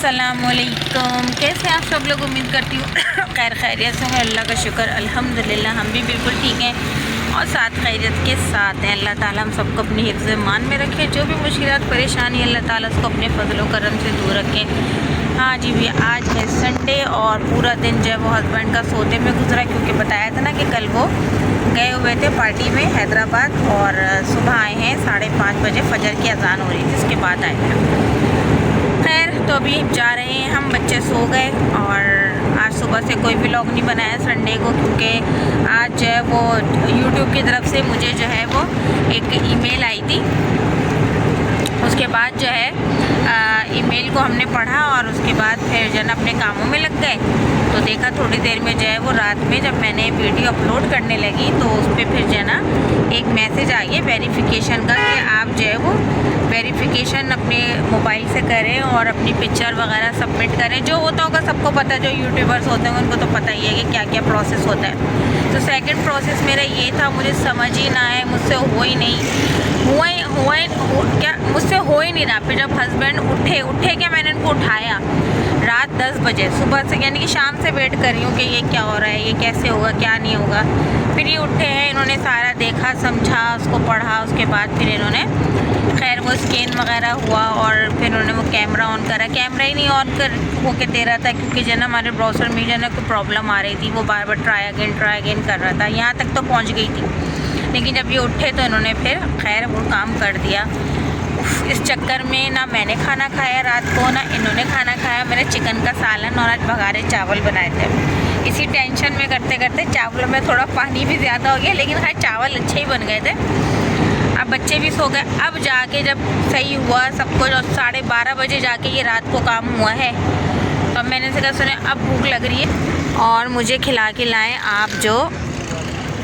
अस्सलामुअलैकुम। कैसे आप सब लोग? उम्मीद करती हूँ खैर खैरियत से हैं। अल्लाह का शुक्र अल्हम्दुलिल्लाह, हम भी बिल्कुल ठीक हैं और साथ खैरियत के साथ हैं। अल्लाह ताला हम सबको अपनी हिफ्ज़ मान में रखे। जो भी मुश्किलात परेशानी अल्लाह ताला उसको अपने फजल व करम से दूर रखे। हाँ जी भैया, आज है संडे और पूरा दिन जो है वो हस्बैंड का सोते में गुजरा, क्योंकि बताया था ना कि कल वो गए हुए थे पार्टी में हैदराबाद और सुबह आए हैं 5:30 बजे, फजर की अजान हो रही थी, इसके बाद आए हैं। खैर तो अभी जा रहे हैं हम, बच्चे सो गए और आज सुबह से कोई व्लॉग नहीं बनाया संडे को, क्योंकि आज जो है वो यूट्यूब की तरफ से मुझे जो है वो एक ईमेल आई थी। उसके बाद जो है ईमेल को हमने पढ़ा और उसके बाद फिर जो है अपने कामों में लग गए। तो देखा थोड़ी देर में जो है वो रात में जब मैंने वीडियो अपलोड करने लगी तो उस पर फिर जो है ना एक मैसेज आ गया वेरिफिकेशन का कि आप जो है वो वेरिफिकेशन अपने मोबाइल से करें और अपनी पिक्चर वगैरह सबमिट करें। जो होता होगा सबको पता है, जो यूट्यूबर्स होते हैं उनको तो पता ही है कि क्या क्या प्रोसेस होता है। तो सेकंड प्रोसेस मेरा ये था, मुझे समझ ही ना है, मुझसे हो ही नहीं, क्या मुझसे हो ही नहीं रहा। फिर जब हस्बैंड उठे क्या, मैंने इनको उठाया रात 10 बजे सुबह से, यानी कि शाम से वेट कर रही हूँ कि ये क्या हो रहा है, ये कैसे होगा, क्या नहीं होगा। फिर ये उठे हैं, इन्होंने सारा देखा समझा, उसको पढ़ा, उसके बाद फिर इन्होंने खैर वो स्कैन वगैरह हुआ और फिर उन्होंने वो कैमरा ऑन करा। कैमरा ही नहीं ऑन कर होके दे रहा था, क्योंकि जो है ना हमारे ब्राउज़र में जो है ना कोई प्रॉब्लम आ रही थी, वो बार बार ट्राई अगेन कर रहा था। यहाँ तक तो पहुँच गई थी, लेकिन जब ये उठे तो इन्होंने फिर खैर वो काम कर दिया। इस चक्कर में ना मैंने खाना खाया रात को, ना इन्होंने खाना खाया। मैंने चिकन का सालन और आज बघारे चावल बनाए थे। इसी टेंशन में करते करते चावलों में थोड़ा पानी भी ज़्यादा हो गया, लेकिन खैर चावल अच्छे ही बन गए थे। अब बच्चे भी सो गए। अब जाके जब सही हुआ सब कुछ और 12:30 बजे जाके ये रात को काम हुआ है, तो मैंने से कहा सुने अब भूख लग रही है और मुझे खिला के लाएँ आप, जो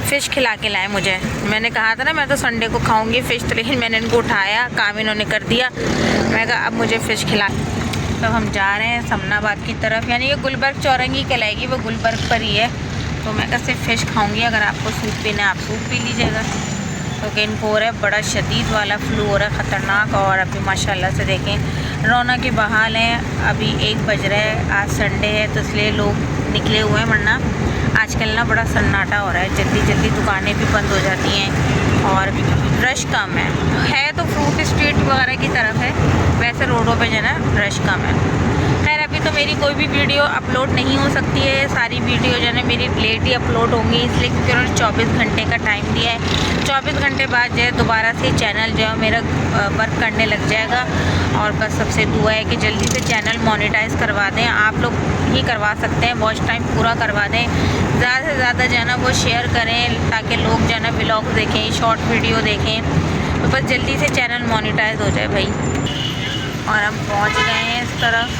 फ़िश खिला के लाए मुझे। मैंने कहा था ना मैं तो संडे को खाऊंगी फ़िश, तो लेकिन मैंने इनको उठाया, काम इन्होंने कर दिया। मैं कहा अब मुझे फ़िश खिला। तो हम जा रहे हैं समनाबाद की तरफ, यानी ये गुलबर्ग चौरंगी कहलाएगी, वो गुलबर्ग पर ही है। तो मैं कहा सिर्फ फ़िश खाऊंगी, अगर आपको सूप पीना है आप सूप पी लीजिएगा। क्योंकि इनको हो रहा है बड़ा शदीद वाला फ्लू हो रहा है, ख़तरनाक। और अभी माशाल्लाह से देखें रौनक की बहाल है। अभी 1 बज रहा है, आज संडे है तो इसलिए लोग निकले हुए हैं, वरना आजकल ना बड़ा सन्नाटा हो रहा है। जल्दी जल्दी दुकानें भी बंद हो जाती हैं और रश कम है तो फ्रूट स्ट्रीट वगैरह की तरफ है, वैसे रोडों पे जो है ना रश कम है। खैर अभी तो मेरी कोई भी वीडियो अपलोड नहीं हो सकती है, सारी वीडियो जो है ना मेरी लेट ही अपलोड होंगी, इसलिए क्योंकि उन्होंने 24 घंटे का टाइम दिया है। 24 घंटे बाद जो है दोबारा से चैनल जो है मेरा वर्क करने लग जाएगा। और बस सबसे दुआ है कि जल्दी से चैनल मोनेटाइज करवा दें, आप लोग ही करवा सकते हैं, वॉच टाइम पूरा करवा दें। ज़्यादा से ज़्यादा जो है ना वो शेयर करें ताकि लोग जो है ना व्लॉग देखें, शॉर्ट वीडियो देखें, तो बस जल्दी से चैनल मोनेटाइज हो जाए भाई। और हम पहुंच गए हैं इस तरफ,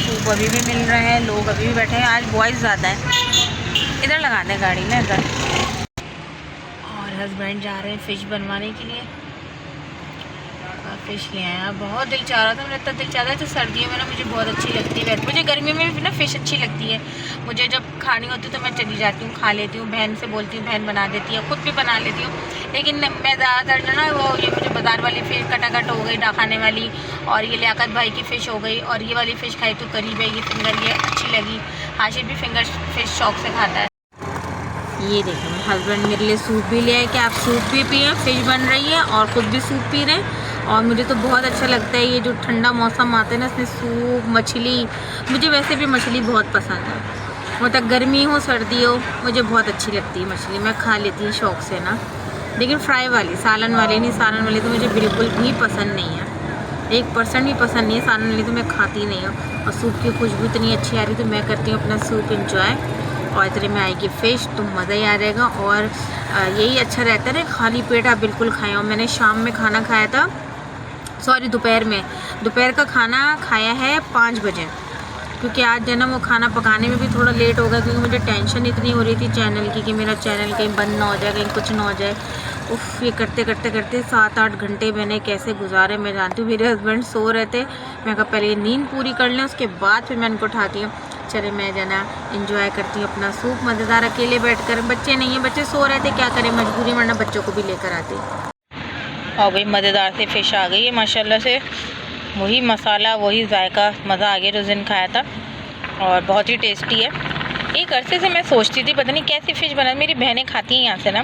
सूप अभी भी मिल रहे हैं, लोग अभी भी बैठे हैं। आज बॉयज़ ज़्यादा है, इधर लगा दें गाड़ी ना इधर। और हस्बैंड जा रहे हैं फ़िश बनवाने के लिए, फ़िश ले आया। बहुत दिल चाह रहा था, मेरा इतना दिल चाह रहा है। तो सर्दियों में ना मुझे बहुत अच्छी लगती है, मुझे गर्मी में भी ना फ़िश अच्छी लगती है। मुझे जब खानी होती है तो मैं चली जाती हूँ, खा लेती हूँ, बहन से बोलती हूँ, बहन बना देती है, खुद भी बना लेती हूँ। लेकिन मैं ज़्यादातर जो ना वो ये मुझे बाज़ार वाली फ़िश कटाकट हो गई डाखाने वाली, और ये लियाकत भाई की फ़िश हो गई, और ये वाली फ़िश खाई तो करीब है ये फिंगर, ये अच्छी लगी। हाशिर भी फिंगर फ़िश शौक से खाता है। ये देखें हस्बैंड मेरे लिए सूप भी ले आए कि आप सूप भी पिए, फ़िश बन रही है और ख़ुद भी सूप पी रहे हैं। और मुझे तो बहुत अच्छा लगता है ये जो ठंडा मौसम आता है ना, इसमें सूप मछली, मुझे वैसे भी मछली बहुत पसंद है, मतलब गर्मी हो सर्दी हो मुझे बहुत अच्छी लगती है मछली, मैं खा लेती हूँ शौक़ से ना। लेकिन फ्राई वाली, सालन वाली नहीं, सालन वाली तो मुझे बिल्कुल भी पसंद नहीं है, 1% भी पसंद नहीं है सालन वाली, तो मैं खाती नहीं हूँ। और सूप की खुशबू इतनी अच्छी आ रही तो मैं करती हूँ अपना सूप इंजॉय, और इतने में आएगी फ़िश तो मज़ा ही आ जाएगा। और यही अच्छा रहता है ना, खाली पेट आप बिल्कुल खाएँ। और मैंने शाम में खाना खाया था, सॉरी दोपहर का खाना खाया है 5 बजे, क्योंकि आज जो है ना वो खाना पकाने में भी थोड़ा लेट हो गया, क्योंकि मुझे टेंशन इतनी हो रही थी चैनल की कि मेरा चैनल कहीं बंद ना हो जाए, कहीं कुछ ना हो जाए। उफ़, ये करते करते 7-8 घंटे मैंने कैसे गुजारे मैं जानती हूँ। मेरे हस्बैंड सो रहे थे, मैं कहा पहले नींद पूरी कर लें, उसके बाद फिर मैं इनको उठाती हूँ। चले मैं जो ना इंजॉय करती हूँ अपना सूप मज़ेदार, अकेले बैठकर। बच्चे नहीं हैं, बच्चे सो रहे थे, क्या करें मजबूरी, वरना बच्चों को भी लेकर आते। और भाई मज़ेदार से फ़िश आ गई है माशाल्लाह से, वही मसाला वही जायका, मज़ा आ गया जो दिन खाया था और बहुत ही टेस्टी है। एक अरसे से मैं सोचती थी पता नहीं कैसी फ़िश बना, मेरी बहनें खाती हैं यहाँ से ना,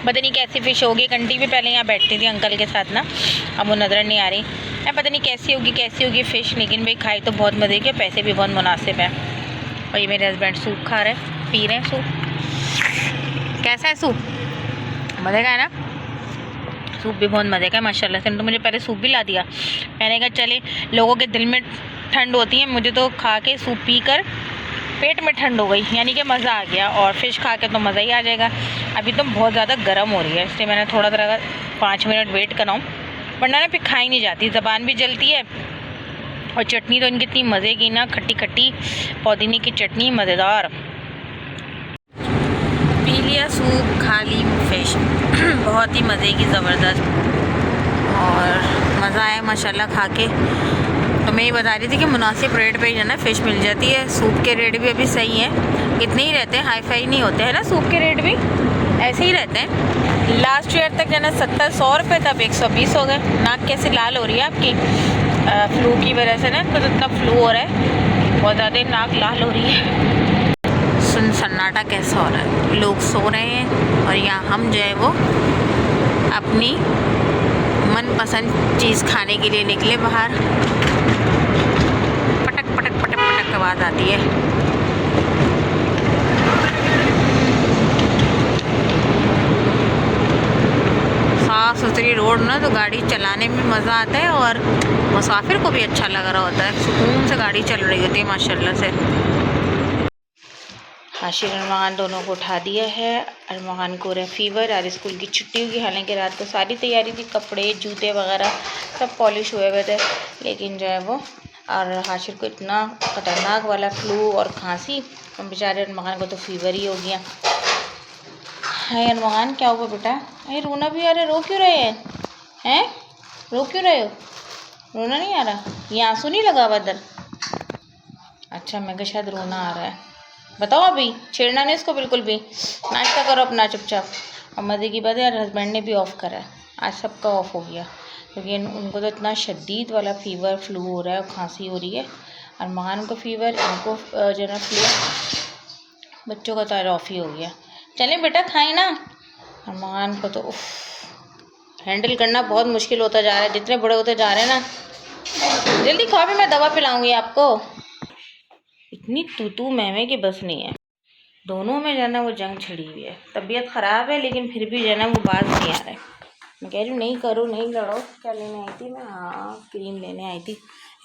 पता नहीं कैसी फ़िश होगी। एक आंटी भी पहले यहाँ बैठती थी अंकल के साथ ना, अब वो नज़र नहीं आ रही है, पता नहीं कैसी होगी फ़िश, लेकिन भाई खाई तो बहुत मज़े की, पैसे भी बहुत मुनासिब हैं। और ये मेरे हस्बैंड सूप खा रहे हैं, पी रहे हैं सूप। कैसा है सूप? मज़े का है ना? सूप भी बहुत मज़े का है माशाल्लाह से। तो मुझे पहले सूप भी ला दिया, मैंने कहा चले लोगों के दिल में ठंड होती है, मुझे तो खा के सूप पी कर पेट में ठंड हो गई, यानी कि मज़ा आ गया। और फ़िश खा के तो मज़ा ही आ जाएगा। अभी तो बहुत ज़्यादा गर्म हो रही है, इसलिए मैंने थोड़ा सा 5 मिनट वेट कराऊँ, वरना ना फिर खाई नहीं जाती, ज़बान भी जलती है। और चटनी तो इनकी इतनी मज़े की ना, खट्टी खट्टी पुदीने की चटनी मज़ेदार। पी लिया सूप, खा ली फ़िश बहुत ही मज़े की, ज़बरदस्त, और मज़ा आया माशाल्लाह खा के। तो मैं ये बता रही थी कि मुनासिब रेट पे जो है ना फ़िश मिल जाती है। सूप के रेट भी अभी सही हैं, इतने ही रहते हैं, हाई फाई नहीं होते हैं ना, सूप के रेट भी ऐसे ही रहते हैं। लास्ट ईयर तक जो है ना 70-100 रुपये था, अब 120 हो गए। नाक कैसे लाल हो रही है आपकी? फ्लू की वजह से ना, तो इतना फ्लू हो रहा है, बहुत ज़्यादा नाक लाल हो रही है। सन्नाटा कैसा हो रहा है, लोग सो रहे हैं और यहाँ हम जो है वो अपनी मनपसंद चीज़ खाने के लिए निकले बाहर। पटक पटक पटक पटक आवाज़ आती है। साफ़ सुथरी रोड ना, तो गाड़ी चलाने में मज़ा आता है और मुसाफिर को भी अच्छा लग रहा होता है, सुकून से गाड़ी चल रही होती है माशाल्लाह से। हाशिर अरमान दोनों को उठा दिया है। अरमान को रहा फ़ीवर, आज स्कूल की छुट्टी होगी। हालांकि रात को सारी तैयारी थी, कपड़े जूते वगैरह सब पॉलिश हुए हुए थे, लेकिन जो है वो, और हाशिर को इतना ख़तरनाक वाला फ्लू और खांसी, और बेचारे अरमान को तो फ़ीवर ही हो गया। हाय अरमान, क्या हुआ बेटा? अरे रोना भी आ रहा है, रो क्यों रहे हैं? रो क्यों रहे हो? रोना नहीं आ रहा? ये आंसू नहीं लगा हुआ इधर? अच्छा, मैं कहा शायद रोना आ रहा है। बताओ, अभी छेड़ना नहीं इसको बिल्कुल भी, नाश्ता करो अपना चुपचाप। और मज़े की बात है यार, हस्बैंड ने भी ऑफ़ करा है, आज सबका ऑफ़ हो गया, क्योंकि उनको तो इतना शदीद वाला फ़ीवर फ्लू हो रहा है और खांसी हो रही है। अरमान को फ़ीवर, इनको जो है फ्लू, बच्चों का तो ऑफ़ ही हो गया। चलें बेटा, खाएं ना। अरमान को तो हैंडल करना बहुत मुश्किल होता जा रहा है, जितने बड़े होते जा रहे हैं ना। जल्दी खाओ, भी मैं दवा पिलाऊंगी आपको। इतनी तू मैं की बस नहीं है, दोनों में जो है ना वो जंग छिड़ी हुई है। तबीयत ख़राब है, लेकिन फिर भी जो है ना वो बात नहीं आ रहा है। मैं कह रही हूँ नहीं करो, नहीं लड़ो। क्या लेने आई थी मैं? हाँ, क्रीम लेने आई थी।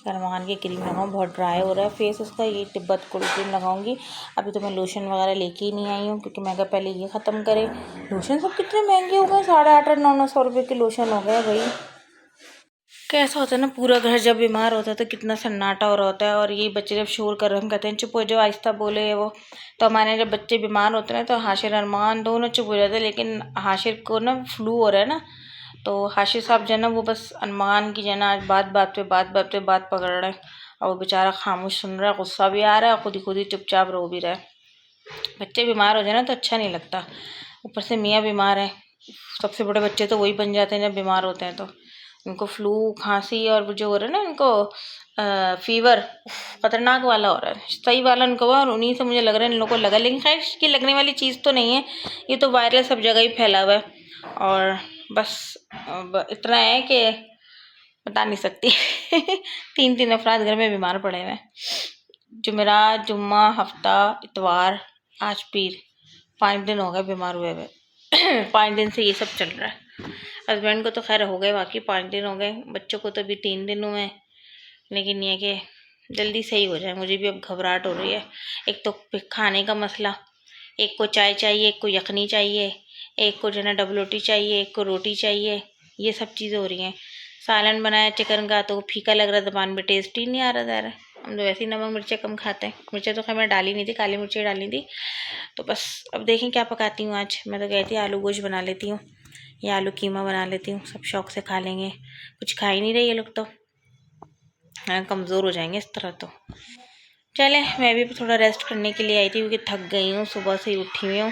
अरमान की क्रीम लगाऊँ, बहुत ड्राई हो रहा है फेस उसका, ये तिब्बत कोल्ड क्रीम लगाऊंगी। अभी तो मैं लोशन वगैरह लेके ही नहीं आई हूँ, क्योंकि मैं कहा पहले ये ख़त्म करें। लोशन सब कितने महंगे हो गए, 850-900 रुपये के लोशन हो गए भाई। कैसा होता है ना, पूरा घर जब बीमार होता है तो कितना सन्नाटा हो रहा होता है। और ये बच्चे जब शोर कर रहे, हम कहते हैं चुप हो जाओ, आहिस्ता बोले वो। तो हमारे जब बच्चे बीमार होते हैं तो हाशिर अरमान दोनों चुप हो जाते हैं, लेकिन हाशिर को ना फ्लू हो रहा है ना, तो हाशिर साहब जो है ना वो बस अरमान की जो है ना आज बात पे बात पकड़ रहे हैं, और वो बेचारा खामोश सुन रहा है, गुस्सा भी आ रहा है, खुद ही चुपचाप रो भी रहा है। बच्चे बीमार हो जाए ना तो अच्छा नहीं लगता, ऊपर से मियाँ बीमार है। सबसे बड़े बच्चे तो वही बन जाते हैं जब बीमार होते हैं, तो उनको फ्लू खांसी और जो हो रहा है ना इनको फ़ीवर ख़तरनाक वाला हो रहा है, सही वाला उनको हुआ, और उन्हीं से मुझे लग रहा है इन लोगों को लगा। लेकिन खैर इसकी लगने वाली चीज़ तो नहीं है, ये तो वायरल सब जगह ही फैला हुआ है। और बस इतना है कि बता नहीं सकती 3 अफराद घर में बीमार पड़े हुए हैं। जुमेरात, जुम्मा, हफ्ता, इतवार, आज पीर, 5 दिन हो गए बीमार हुए हुए 5 दिन से ये सब चल रहा है। हस्बैंड को तो खैर हो गए, बाकी 5 दिन हो गए, बच्चों को तो अभी 3 दिन हुए हैं। लेकिन ये कि जल्दी सही हो जाए, मुझे भी अब घबराहट हो रही है। एक तो खाने का मसला, एक को चाय चाहिए, एक को यखनी चाहिए, एक को जो है ना डबल रोटी चाहिए, एक को रोटी चाहिए, ये सब चीज़ें हो रही हैं। सालन बनाया चिकन का तो फीका लग रहा, ज़बान में टेस्ट ही नहीं आ रहा ज़रा। हम तो वैसे ही नमक मिर्चें कम खाते हैं, मिर्चें तो खैर मैं डाली नहीं थी, काली मिर्चें डाली थी। तो बस अब देखें क्या पकाती हूँ आज। मैं तो कहती आलू गोश्त बना लेती हूँ या आलू कीमा बना लेती हूँ, सब शौक़ से खा लेंगे। कुछ खा ही नहीं रहे ये लोग, तो कमज़ोर हो जाएंगे इस तरह तो। चले, मैं भी थोड़ा रेस्ट करने के लिए आई थी, क्योंकि थक गई हूँ, सुबह से ही उठी हुई हूँ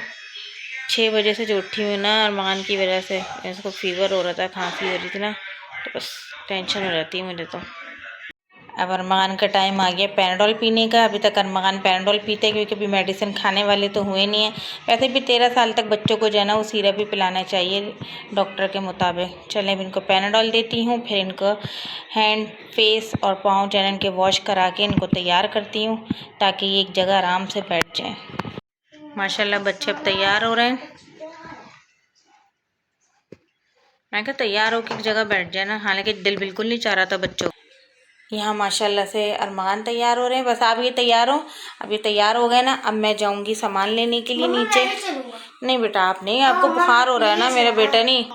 6 बजे से जो उठी हुई ना, अरमान की वजह से। इसको फ़ीवर हो रहा था, खांसी हो रही थी ना, तो बस टेंशन हो जाती है मुझे तो। अब अरमान का टाइम आ गया पैराडोल पीने का। अभी तक अरमान पैराडोल पीते हैं क्योंकि अभी मेडिसिन खाने वाले तो हुए नहीं हैं। वैसे भी 13 साल तक बच्चों को जो है ना वो सिरप भी पिलाना चाहिए डॉक्टर के मुताबिक। चलें, अभी इनको पैराडोल देती हूँ, फिर इनको हैंड, फेस और पाँव जो है इनके वॉश करा के इनको तैयार करती हूँ ताकि ये एक जगह आराम से बैठ जाएँ। माशाल्लाह बच्चे अब तैयार हो रहे हैं। मैं कहा तैयार होकर एक जगह बैठ जाए ना, हालांकि दिल बिल्कुल नहीं चाह रहा था बच्चों। यहाँ माशाल्लाह से अरमान तैयार हो रहे हैं। बस आप ये तैयार हो, अब ये तैयार हो गए ना, अब मैं जाऊंगी सामान लेने के लिए नीचे। नहीं बेटा आप नहीं, आपको बुखार हो रहा है ना मेरा बेटा। नहीं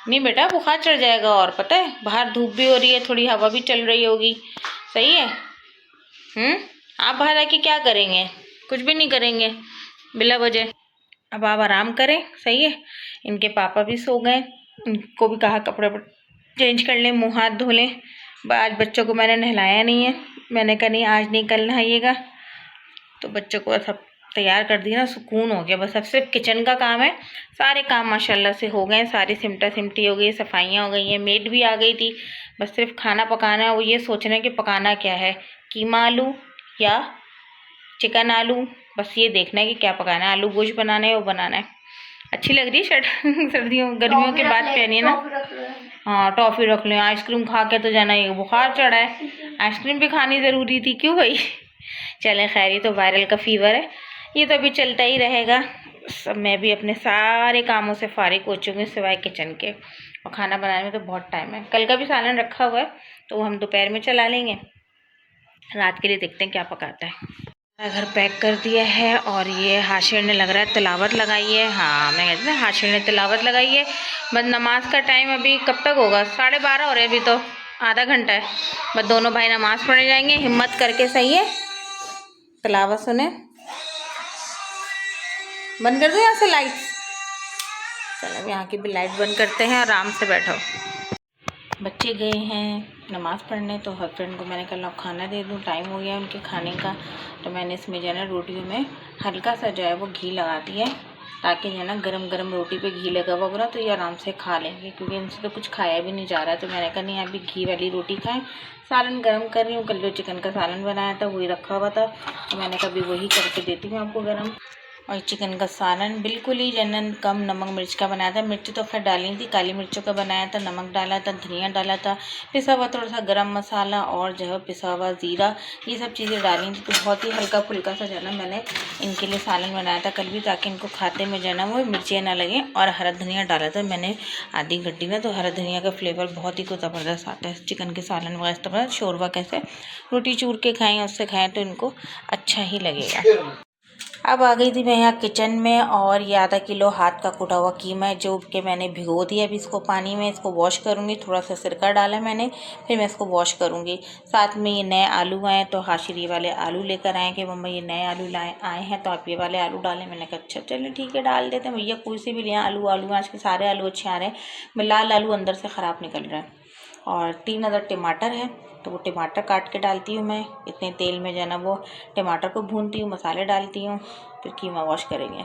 नहीं बेटा, बुखार चढ़ जाएगा। और पता है बाहर धूप भी हो रही है, थोड़ी हवा भी चल रही होगी, सही है। आप बाहर आके क्या करेंगे? कुछ भी नहीं करेंगे बिला वजह। अब आप आराम करें, सही है। इनके पापा भी सो गए, इनको भी कहा कपड़े चेंज कर लें, मुँह हाथ धो लें। आज बच्चों को मैंने नहलाया नहीं है, मैंने कहा नहीं आज नहीं कल नहाइएगा। तो बच्चों को सब तैयार कर दिया ना, सुकून हो गया। बस अब सिर्फ किचन का काम है। सारे काम माशाल्लाह से हो गए, सारी सिमटा सिमटी हो गई, सफाइयाँ हो गई हैं, मेड भी आ गई थी। बस सिर्फ खाना पकाना है। वो ये सोचना है कि पकाना क्या है, कीमा आलू या चिकन आलू, बस ये देखना है कि क्या पकाना है। आलू गोश्त बनाना है, वो बनाना है। अच्छी लग रही है शर्ट सर्दियों गर्मियों के बाद पहनी है ना। हाँ टॉफ़ी रख लें। आइसक्रीम खा के तो जाना, ही बुखार चढ़ा है, आइसक्रीम भी खानी ज़रूरी थी। क्यों भाई? चलें खैर, ये तो वायरल का फीवर है, ये तो अभी चलता ही रहेगा। सब मैं भी अपने सारे कामों से फारिग हो चुकी हूँ सिवाय किचन के। और खाना बनाने में तो बहुत टाइम है। कल का भी सालन रखा हुआ है तो वो हम दोपहर में चला लेंगे। रात के लिए देखते हैं क्या पकाता है। घर पैक कर दिया है और ये हाशिर ने लग रहा है तिलावत लगाई है। हाँ मैं कहती ना हाशिर ने तिलावत लगाई है। बस नमाज का टाइम अभी कब तक होगा? 12:30 हो रहे हैं अभी तो, आधा घंटा है। बस दोनों भाई नमाज पढ़ने जाएंगे, हिम्मत करके, सही है। तिलावत सुने। बंद कर दो यहाँ से लाइट। चलो यहाँ की भी लाइट बंद करते हैं, आराम से बैठो। बच्चे गए हैं नमाज़ पढ़ने तो हस्बैंड को मैंने कहा खाना दे दूँ, टाइम हो गया उनके खाने का। तो मैंने इसमें जो है ना रोटियों में हल्का सा जो है वो घी लगा दिया है ताकि जो है ना गरम गरम रोटी पे घी लगा हुआ होगा तो ये आराम से खा लेंगे, क्योंकि इनसे तो कुछ खाया भी नहीं जा रहा है। तो मैंने कहा नहीं अभी घी वाली रोटी खाएं। सालन गर्म कर रही हूँ, कल जो चिकन का सालन बनाया था वही रखा हुआ था, तो मैंने कहा अभी वही करके देती हूँ आपको गर्म। और चिकन का सालन बिल्कुल ही जनन कम नमक मिर्च का बनाया था। मिर्च तो खैर डाली थी, काली मिर्चों का बनाया था, नमक डाला था, धनिया डाला था, पिसा हुआ थोड़ा सा गरम मसाला और जो है पिसा हुआ ज़ीरा, ये सब चीज़ें डाली थी। तो बहुत ही हल्का फुल्का सा जो है ना मैंने इनके लिए सालन बनाया था कल भी, ताकि इनको खाते में जो है ना वो मिर्चियाँ ना लगें। और हरा धनिया डाला था मैंने आधी गड्डी ना, तो हरा धनिया का फ्लेवर बहुत ही कुछ ज़बरदस्त आता है चिकन के सालन वगैरह। इस तरह शोरबा कैसे रोटी चूर के खाएँ उससे खाएँ तो इनको अच्छा ही लगेगा। अब आ गई थी मैं यहाँ किचन में और ये आधा किलो हाथ का कुटा हुआ कीमा है जो कि मैंने भिगो दिया। अभी इसको पानी में इसको वॉश करूँगी, थोड़ा सा सिरका डाला मैंने, फिर मैं इसको वॉश करूँगी। साथ में ये नए आलू आए तो हाशिर ये वाले आलू लेकर आए कि मम्मा ये नए आलू आए हैं तो आप ये वाले आलू डालें। मैंने कहा अच्छा चलो ठीक है डाल देते हैं भैया, कोई से भी लें आलू। आज के सारे आलू अच्छे आ रहे हैं, लाल आलू अंदर से ख़राब निकल रहा है। और 3 अदर टमाटर है तो वो टमाटर काट के डालती हूँ मैं। इतने तेल में जो है ना वो टमाटर को भूनती हूँ, मसाले डालती हूँ, फिर कीमा वॉश करेंगे।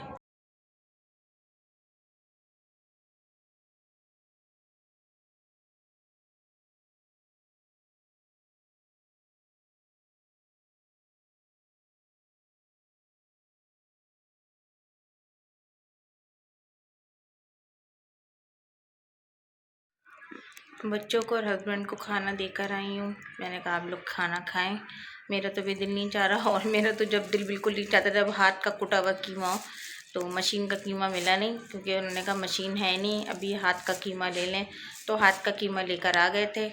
बच्चों को और हस्बैंड को खाना देकर आई हूँ। मैंने कहा आप लोग खाना खाएं, मेरा तो भी दिल नहीं चाह रहा। और मेरा तो जब दिल बिल्कुल नहीं चाहता जब हाथ का कुटा हुआ कीमा हो, तो मशीन का कीमा मिला नहीं क्योंकि उन्होंने कहा मशीन है नहीं, अभी हाथ का कीमा ले लें। तो हाथ का कीमा लेकर आ गए थे,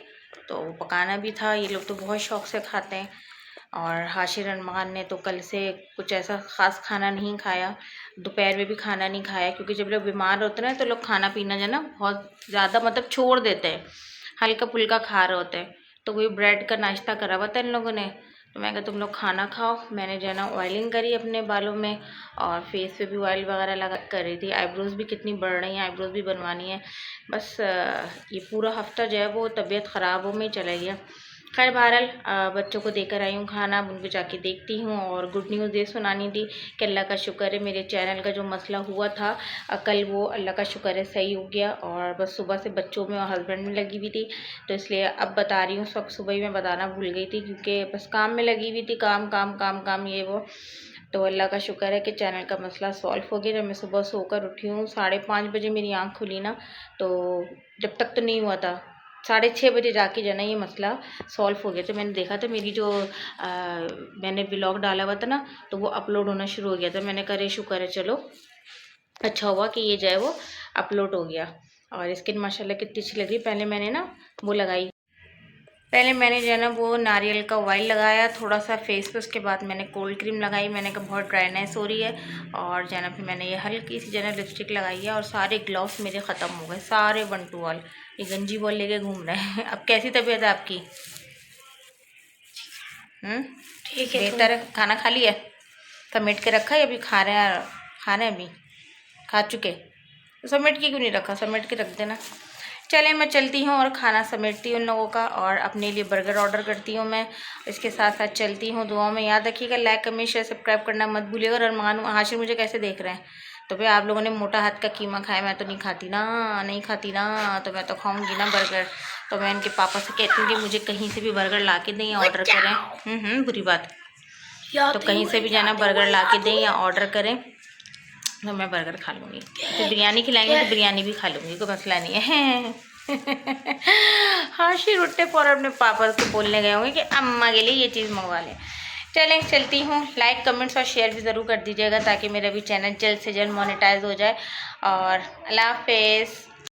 तो पकाना भी था। ये लोग तो बहुत शौक़ से खाते हैं। और हाशिर अरमान ने तो कल से कुछ ऐसा ख़ास खाना नहीं खाया, दोपहर में भी खाना नहीं खाया, क्योंकि जब लोग बीमार होते हैं तो लोग खाना पीना जो है ना बहुत ज़्यादा मतलब छोड़ देते हैं, हल्का फुल्का खा रहे होते हैं। तो वही ब्रेड का नाश्ता करा हुआ था इन लोगों ने। तो मैं कहा तुम लोग खाना खाओ। मैंने जो है ना ऑयलिंग करी अपने बालों में और फेस पे भी ऑयल वगैरह लगा कर रही थी। आईब्रोज़ भी कितनी बढ़ रही हैं, आईब्रोज़ भी बनवानी है। बस ये पूरा हफ्ता जो है वो तबीयत ख़राब हो में ही चला गया। खैर बहरहाल बच्चों को देकर आई हूँ खाना, अब उनको जाके देखती हूँ। और गुड न्यूज़ ये सुनानी थी कि अल्लाह का शुक्र है मेरे चैनल का जो मसला हुआ था कल, वो अल्लाह का शुक्र है सही हो गया। और बस सुबह से बच्चों में और हस्बैंड में लगी हुई थी, तो इसलिए अब बता रही हूँ। सब सुबह ही मैं बताना भूल गई थी क्योंकि बस काम में लगी हुई थी, काम काम काम काम ये वो। तो अल्लाह का शुक्र है कि चैनल का मसला सॉल्व हो गया। जब मैं सुबह सोकर उठी हूँ 5:30 बजे मेरी आँख खुली ना, तो जब तक तो नहीं हुआ था, 6:30 बजे जाके जो ना ये मसला सॉल्व हो गया। तो मैंने देखा था मेरी जो मैंने व्लॉग डाला हुआ था ना, तो वो अपलोड होना शुरू हो गया था। मैंने कहा शुक्र है, चलो अच्छा हुआ कि ये जो है वो अपलोड हो गया। और स्किन माशाल्लाह कितनी अच्छी लग रही। पहले मैंने ना वो लगाई, पहले मैंने जो है ना वो नारियल का ऑयल लगाया थोड़ा सा फेस पे, उसके बाद मैंने कोल्ड क्रीम लगाई। मैंने कहा बहुत ड्राइनेस हो रही है, और जो है ना फिर मैंने ये हल्की सी जो है ना लिपस्टिक लगाई है। और सारे ग्लव्स मेरे ख़त्म हो गए, सारे 1 to ऑल। ये गंजी बॉल लेके घूम रहे हैं। अब कैसी तबीयत है आपकी? ठीक है, बेहतर है। खाना खा लिया? समेट के रखा है अभी खा रहे हैं? अभी खा चुके? तो समेट के क्यों नहीं रखा? समेट के रख देना। चले मैं चलती हूँ और खाना समेटती हूँ उन लोगों का, और अपने लिए बर्गर ऑर्डर करती हूँ मैं। इसके साथ साथ चलती हूँ। दुआ में याद रखिएगा, लाइक कमेंट शेयर सब्सक्राइब करना मत भूलिएगा। और अरमान हाशिर मुझे कैसे देख रहे हैं? तो भाई आप लोगों ने मोटा हाथ का कीमा खाया, मैं तो नहीं खाती ना, तो मैं तो खाऊंगी ना बर्गर। तो मैं इनके पापा से कहती हूँ कि मुझे कहीं से भी बर्गर ला के दें या ऑर्डर करें। बुरी बात, तो कहीं से भी जाना बर्गर ला के दें या ऑर्डर करें, तो मैं बर्गर खा लूँगी। तो बिरयानी खिलाएंगे तो बिरयानी भी खा लूँगी, कोई मसला नहीं है। हाशिर उठे पर अपने पापा को बोलने गए होंगे कि अम्मा के लिए ये चीज़ मंगवा लें। चलें चलती हूँ। लाइक कमेंट्स और शेयर भी ज़रूर कर दीजिएगा ताकि मेरा भी चैनल जल्द से जल्द मोनेटाइज हो जाए। और अल्लाह हाफिज़।